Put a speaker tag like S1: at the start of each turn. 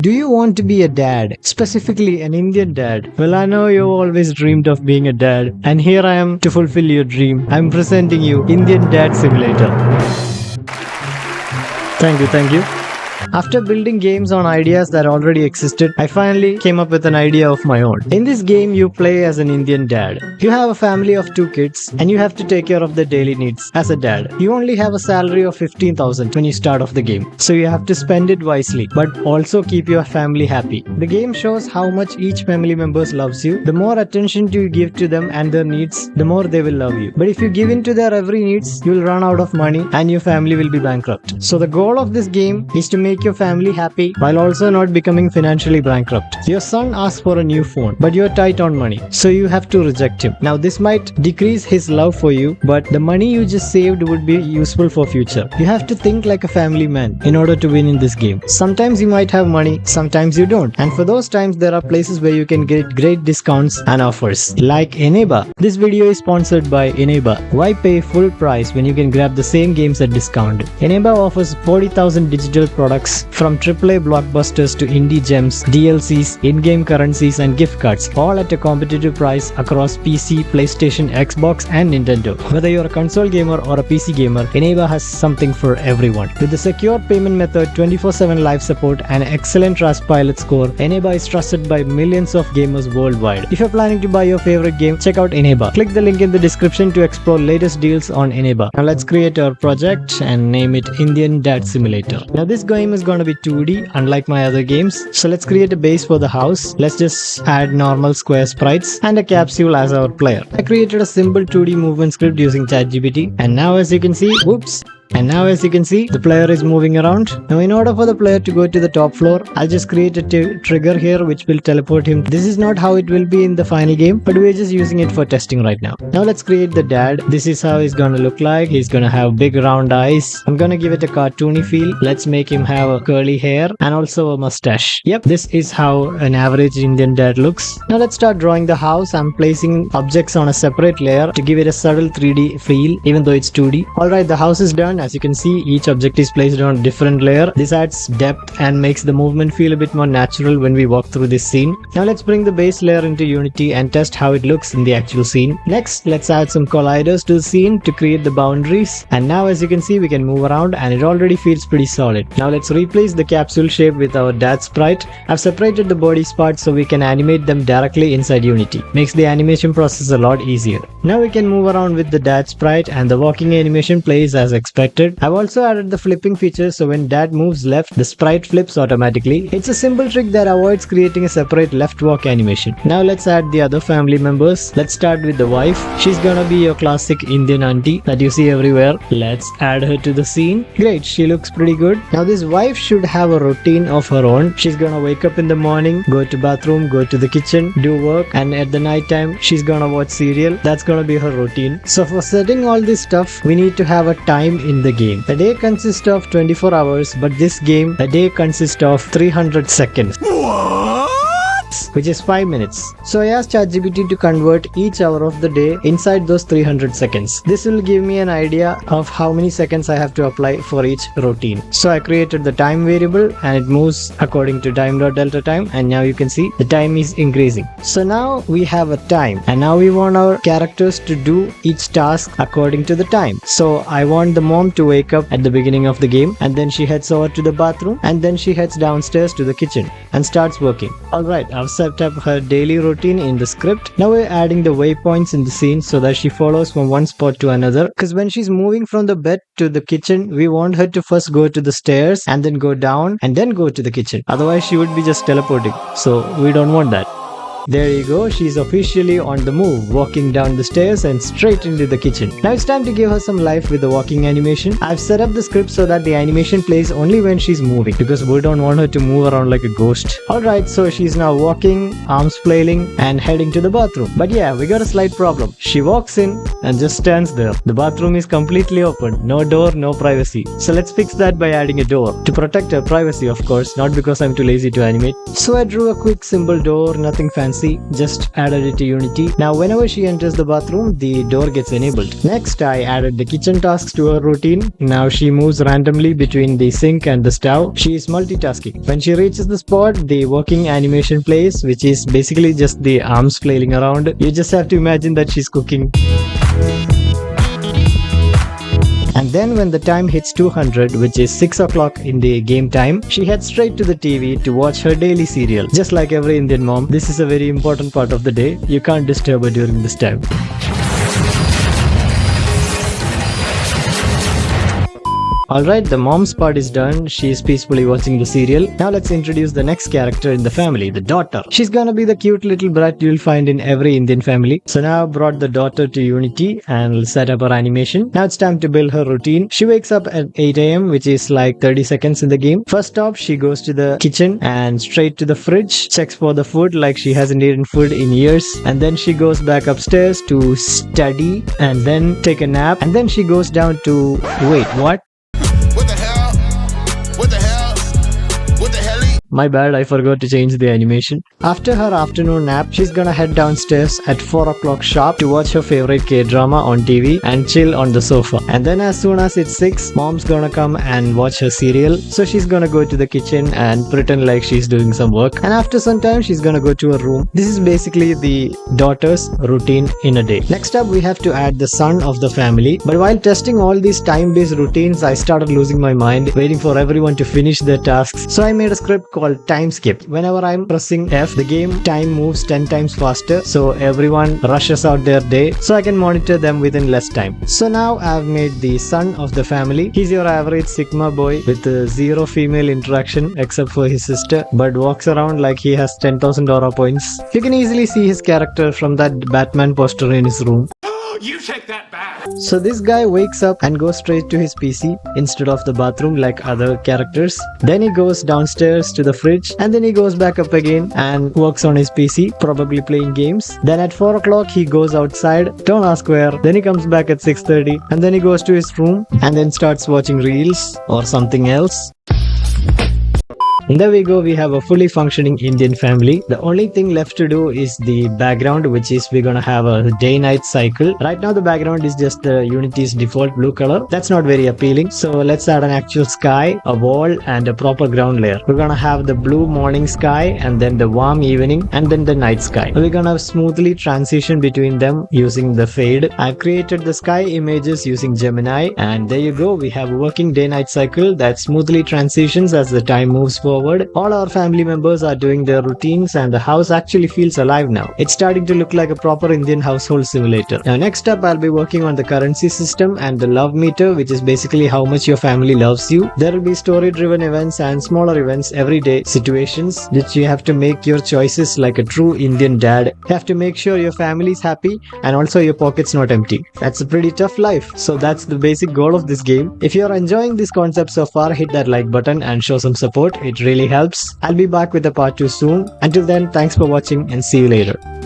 S1: Do you want to be a dad? Specifically an Indian dad? Well, I know you've always dreamed of being a dad, and here I am to fulfill your dream. I'm presenting you Indian Dad Simulator. Thank you. After building games on ideas that already existed, I finally came up with an idea of my own. In this game, you play as an Indian dad. You have a family of 2 kids and you have to take care of their daily needs as a dad. You only have a salary of 15,000 when you start off the game, so you have to spend it wisely, but also keep your family happy. The game shows how much each family member loves you. The more attention you give to them and their needs, the more they will love you. But if you give in to their every needs, you will run out of money and your family will be bankrupt. So the goal of this game is to make your family happy while also not becoming financially bankrupt. Your son asks for a new phone, but you're tight on money, so you have to reject him. Now this might decrease his love for you, but the money you just saved would be useful for future. You have to think like a family man in order to win in this game. Sometimes you might have money, sometimes you don't, and for those times there are places where you can get great discounts and offers, like ENEBA. This video is sponsored by ENEBA. Why pay full price when you can grab the same games at discount? ENEBA offers 40,000 digital products from AAA blockbusters to indie gems, DLCs, in-game currencies and gift cards, all at a competitive price across PC, PlayStation, Xbox and Nintendo. Whether you're a console gamer or a PC gamer, ENEBA has something for everyone. With the secure payment method, 24/7 live support and excellent Trustpilot score, ENEBA is trusted by millions of gamers worldwide. If you're planning to buy your favorite game, check out ENEBA. Click the link in the description to explore latest deals on ENEBA. Now let's create our project and name it Indian Dad Simulator. Now this game is going to be 2D unlike my other games, so let's create a base for the house. Let's just add normal square sprites and a capsule as our player. I created a simple 2D movement script using ChatGPT, and now as you can see, the player is moving around. Now in order for the player to go to the top floor, I'll just create a trigger here which will teleport him. This is not how it will be in the final game, but we're just using it for testing right now. Now let's create the dad. This is how he's gonna look like. He's gonna have big round eyes. I'm gonna give it a cartoony feel. Let's make him have a curly hair and also a mustache. Yep, this is how an average Indian dad looks. Now let's start drawing the house. I'm placing objects on a separate layer to give it a subtle 3D feel even though it's 2D. Alright, the house is done. As you can see, each object is placed on a different layer. This adds depth and makes the movement feel a bit more natural when we walk through this scene. Now let's bring the base layer into Unity and test how it looks in the actual scene. Next, let's add some colliders to the scene to create the boundaries. And now as you can see, we can move around and it already feels pretty solid. Now let's replace the capsule shape with our dad sprite. I've separated the body parts so we can animate them directly inside Unity. Makes the animation process a lot easier. Now we can move around with the dad sprite and the walking animation plays as expected. I've also added the flipping feature, so when dad moves left, the sprite flips automatically. It's a simple trick that avoids creating a separate left walk animation. Now let's add the other family members. Let's start with the wife. She's gonna be your classic Indian auntie that you see everywhere. Let's add her to the scene. Great, she looks pretty good. Now this wife should have a routine of her own. She's gonna wake up in the morning, go to bathroom, go to the kitchen, do work, and at the night time she's gonna watch serial. That's gonna be her routine. So for setting all this stuff, we need to have a time in the game. A day consists of 24 hours, but this game, a day consists of 300 seconds. Which is 5 minutes. So I asked ChatGPT to convert each hour of the day inside those 300 seconds. This will give me an idea of how many seconds I have to apply for each routine. So I created the time variable and it moves according to time.delta time, and now you can see the time is increasing. So now we have a time, and now we want our characters to do each task according to the time. So I want the mom to wake up at the beginning of the game, and then she heads over to the bathroom, and then she heads downstairs to the kitchen and starts working. Alright, I've set up her daily routine in the script. Now we're adding the waypoints in the scene so that she follows from one spot to another, because when she's moving from the bed to the kitchen, we want her to first go to the stairs and then go down and then go to the kitchen. Otherwise she would be just teleporting, so we don't want that. There you go, she's officially on the move, walking down the stairs and straight into the kitchen. Now it's time to give her some life with the walking animation. I've set up the script so that the animation plays only when she's moving, because we don't want her to move around like a ghost. Alright, so she's now walking, arms flailing and heading to the bathroom. But yeah, we got a slight problem. She walks in and just stands there. The bathroom is completely open. No door, no privacy. So let's fix that by adding a door. To protect her privacy, of course, not because I'm too lazy to animate. So I drew a quick simple door, nothing fancy. fancy, just added it to Unity. Now whenever she enters the bathroom, the door gets enabled. Next, I added the kitchen tasks to her routine. Now she moves randomly between the sink and the stove. She is multitasking. When she reaches the spot, the working animation plays, which is basically just the arms flailing around. You just have to imagine that she's cooking. And then when the time hits 200, which is 6 o'clock in the game time, she heads straight to the TV to watch her daily serial. Just like every Indian mom, this is a very important part of the day. You can't disturb her during this time. Alright, the mom's part is done. She is peacefully watching the serial. Now let's introduce the next character in the family, the daughter. She's gonna be the cute little brat you'll find in every Indian family. So now I've brought the daughter to Unity and we'll set up her animation. Now it's time to build her routine. She wakes up at 8 AM, which is like 30 seconds in the game. First off, she goes to the kitchen and straight to the fridge, checks for the food like she hasn't eaten food in years. And then she goes back upstairs to study and then take a nap. And then she goes down to... Wait, what? My bad, I forgot to change the animation. After her afternoon nap, she's gonna head downstairs at 4 o'clock sharp to watch her favorite K-drama on TV and chill on the sofa. And then as soon as it's 6, mom's gonna come and watch her serial. So she's gonna go to the kitchen and pretend like she's doing some work. And after some time, she's gonna go to her room. This is basically the daughter's routine in a day. Next up, we have to add the son of the family. But while testing all these time-based routines, I started losing my mind, waiting for everyone to finish their tasks. So I made a script called time skip. Whenever I'm pressing F, the game time moves 10 times faster, so everyone rushes out their day so I can monitor them within less time. So now I've made the son of the family. He's your average Sigma boy with zero female interaction except for his sister, but walks around like he has 10,000 aura points. You can easily see his character from that Batman poster in his room.
S2: You take that back!
S1: So this guy wakes up and goes straight to his PC instead of the bathroom like other characters. Then he goes downstairs to the fridge and then he goes back up again and works on his PC, probably playing games. Then at 4 o'clock he goes outside, don't ask where. Then he comes back at 6:30 and then he goes to his room and then starts watching reels or something else. And there we go, we have a fully functioning Indian family. The only thing left to do is the background, which is we're gonna have a day-night cycle. Right now the background is just the Unity's default blue color. That's not very appealing. So let's add an actual sky, a wall and a proper ground layer. We're gonna have the blue morning sky and then the warm evening and then the night sky. We're gonna smoothly transition between them using the fade. I've created the sky images using Gemini and there you go. We have a working day-night cycle that smoothly transitions as the time moves forward. All our family members are doing their routines and the house actually feels alive now. It's starting to look like a proper Indian household simulator. Now next up I'll be working on the currency system and the love meter, which is basically how much your family loves you. There will be story driven events and smaller events, everyday situations that you have to make your choices like a true Indian dad. You have to make sure your family is happy and also your pocket's not empty. That's a pretty tough life. So that's the basic goal of this game. If you're enjoying this concept so far, hit that like button and show some support. It really helps. I'll be back with a part 2 soon. Until then, thanks for watching and see you later.